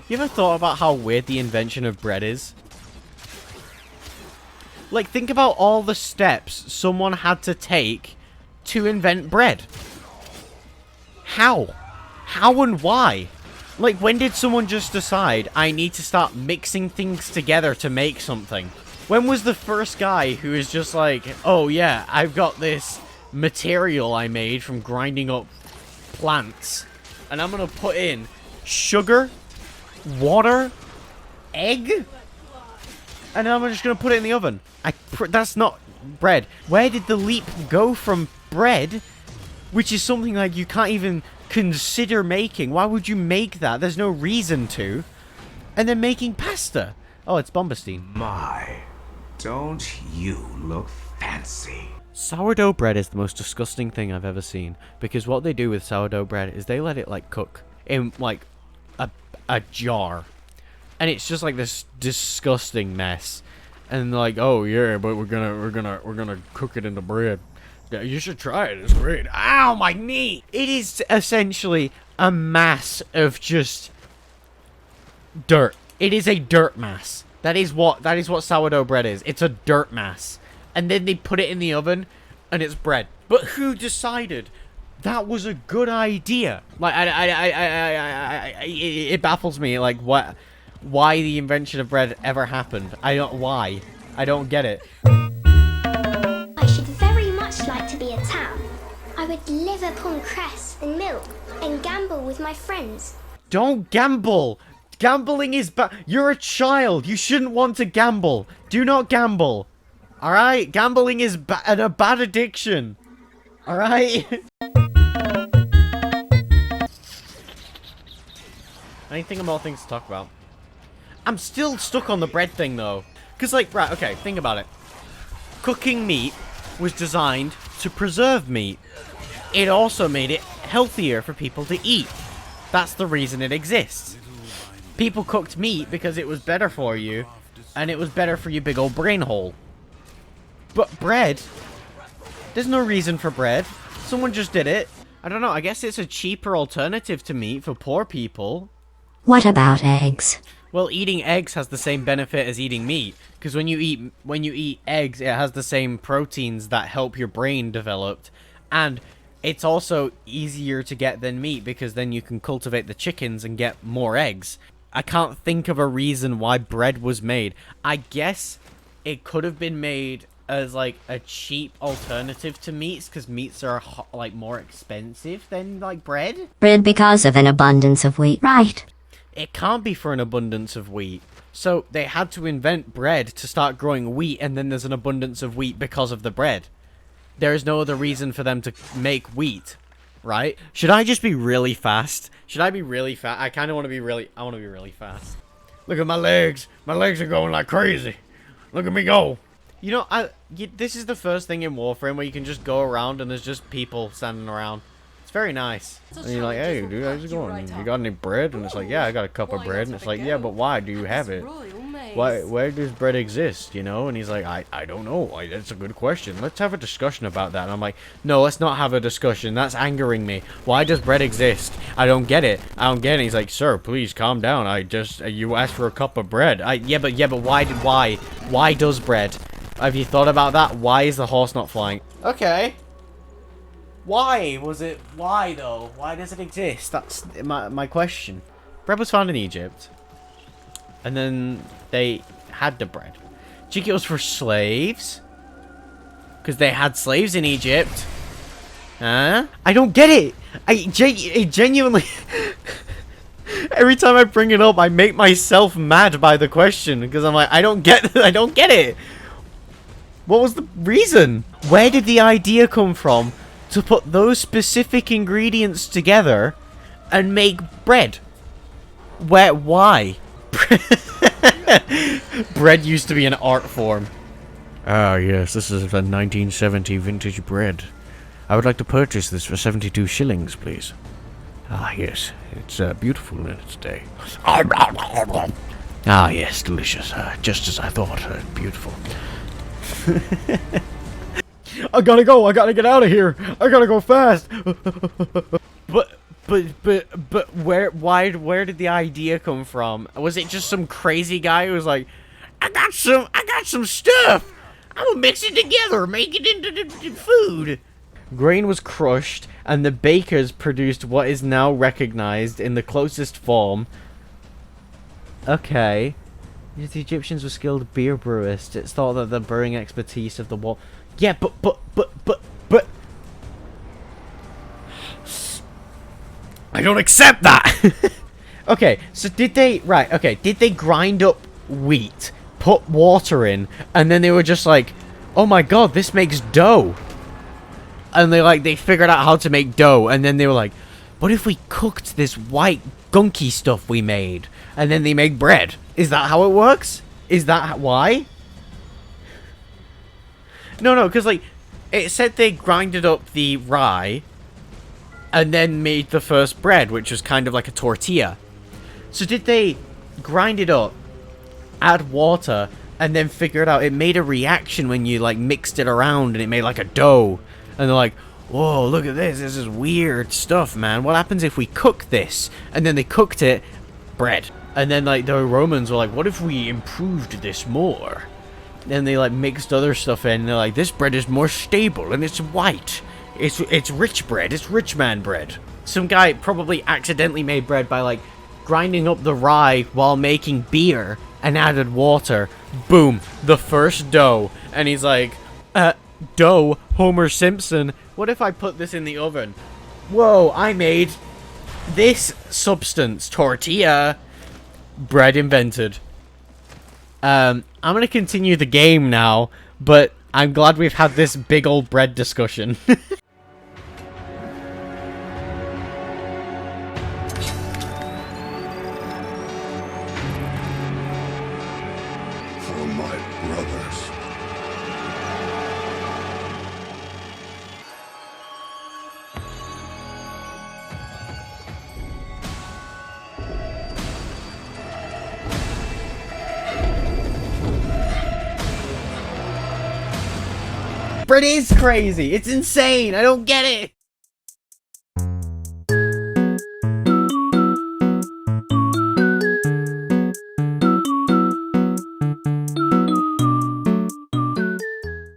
You ever thought about how weird the invention of bread is? Like, think about all the steps someone had to take to invent bread. How? How and why? Like, when did someone just decide, I need to start mixing things together to make something? When was the first guy who was just like, oh yeah, I've got this material I made from grinding up plants, and I'm gonna put in sugar, water, egg, and then I'm just gonna put it in the oven. That's not bread. Where did the leap go from bread, which is something like you can't even consider making? Why would you make that? There's no reason to. And then making pasta. Oh, it's Bombastine. My, don't you look fancy. Sourdough bread is the most disgusting thing I've ever seen, because what they do with sourdough bread is they let it like cook in like a jar, and it's just like this disgusting mess. And like, oh yeah, but we're gonna cook it into bread. Yeah, you should try it. It's great. Ow, my knee! It is essentially a mass of just dirt. It is a dirt mass. That is what sourdough bread is. It's a dirt mass. And then they put it in the oven, and it's bread. But who decided that was a good idea? Like, it baffles me, like, why the invention of bread ever happened. Why? I don't get it. I should very much like to be a town. I would live upon cress and milk and gamble with my friends. Don't gamble! Gambling is bad. You're a child. You shouldn't want to gamble. Do not gamble. Alright? Gambling is a bad addiction. Alright? I think of more things to talk about. I'm still stuck on the bread thing, though. Because, like, right, okay, think about it. Cooking meat was designed to preserve meat. It also made it healthier for people to eat. That's the reason it exists. People cooked meat because it was better for you, and it was better for your big old brain hole. But bread, there's no reason for bread. Someone just did it. I don't know, I guess it's a cheaper alternative to meat for poor people. What about eggs? Well, eating eggs has the same benefit as eating meat, because when you eat eggs, it has the same proteins that help your brain develop, and it's also easier to get than meat, because then you can cultivate the chickens and get more eggs. I can't think of a reason why bread was made. I guess it could have been made as like a cheap alternative to meats, because meats are like more expensive than like bread. Bread because of an abundance of wheat, right? It can't be for an abundance of wheat. So they had to invent bread to start growing wheat, and then there's an abundance of wheat because of the bread. There is no other reason for them to make wheat, right? Should I just be really fast? Should I be really fast? I kind of want to be really... I want to be really fast. Look at my legs. My legs are going like crazy. Look at me go. You know, this is the first thing in Warframe where you can just go around and there's just people standing around. It's very nice. And you're like, hey, dude, how's it going? You got any bread? And it's like, yeah, I got a cup of bread. And it's like, yeah, but why do you have it? Where does bread exist, you know? And he's like, I don't know. That's a good question. Let's have a discussion about that. And I'm like, no, let's not have a discussion. That's angering me. Why does bread exist? I don't get it. I don't get it. He's like, sir, please calm down. You asked for a cup of bread. Yeah, but why? Why does bread? Have you thought about that? Why is the horse not flying? Okay. Why though? Why does it exist? That's my question. Bread was found in Egypt. And then they had the bread. Do you think it was for slaves? Because they had slaves in Egypt. Huh? I don't get it. It genuinely... Every time I bring it up, I make myself mad by the question. Because I'm like, I don't get it. What was the reason? Where did the idea come from to put those specific ingredients together and make bread? Why? Bread used to be an art form. Ah, yes, this is a 1970 vintage bread. I would like to purchase this for 72 shillings, please. Ah, yes, it's beautiful in its day. Ah, yes, delicious. Just as I thought. Beautiful. I gotta go. I gotta get out of here. I gotta go fast. But But where did the idea come from? Was it just some crazy guy who was like, I got some stuff. I'm gonna mix it together, make it into the food. Grain was crushed, and the bakers produced what is now recognized in the closest form. Okay. The Egyptians were skilled beer brewers. It's thought that the brewing expertise of the wall. Yeah, but. I don't accept that! Okay, so did they grind up wheat, put water in, and then they were just like, oh my god, this makes dough. And they figured out how to make dough, and then they were like, what if we cooked this white gunky stuff we made? And then they make bread. Is that how it works? Is that why? No, because it said they grinded up the rye and then made the first bread, which was kind of like a tortilla. So did they grind it up, add water, and then figure it out? It made a reaction when you mixed it around, and it made like a dough. And they're like, whoa, look at this. This is weird stuff, man. What happens if we cook this? And then they cooked it, bread. And then the Romans were like, what if we improved this more? Then they mixed other stuff in, and they're like, this bread is more stable and it's white. It's rich bread. It's rich man bread. Some guy probably accidentally made bread by grinding up the rye while making beer and added water. Boom, the first dough. And he's like, dough, Homer Simpson. What if I put this in the oven? Whoa, I made this substance, tortilla. Bread invented. I'm gonna continue the game now, but I'm glad we've had this big old bread discussion. For my brothers. Bread is crazy. It's insane. I don't get it.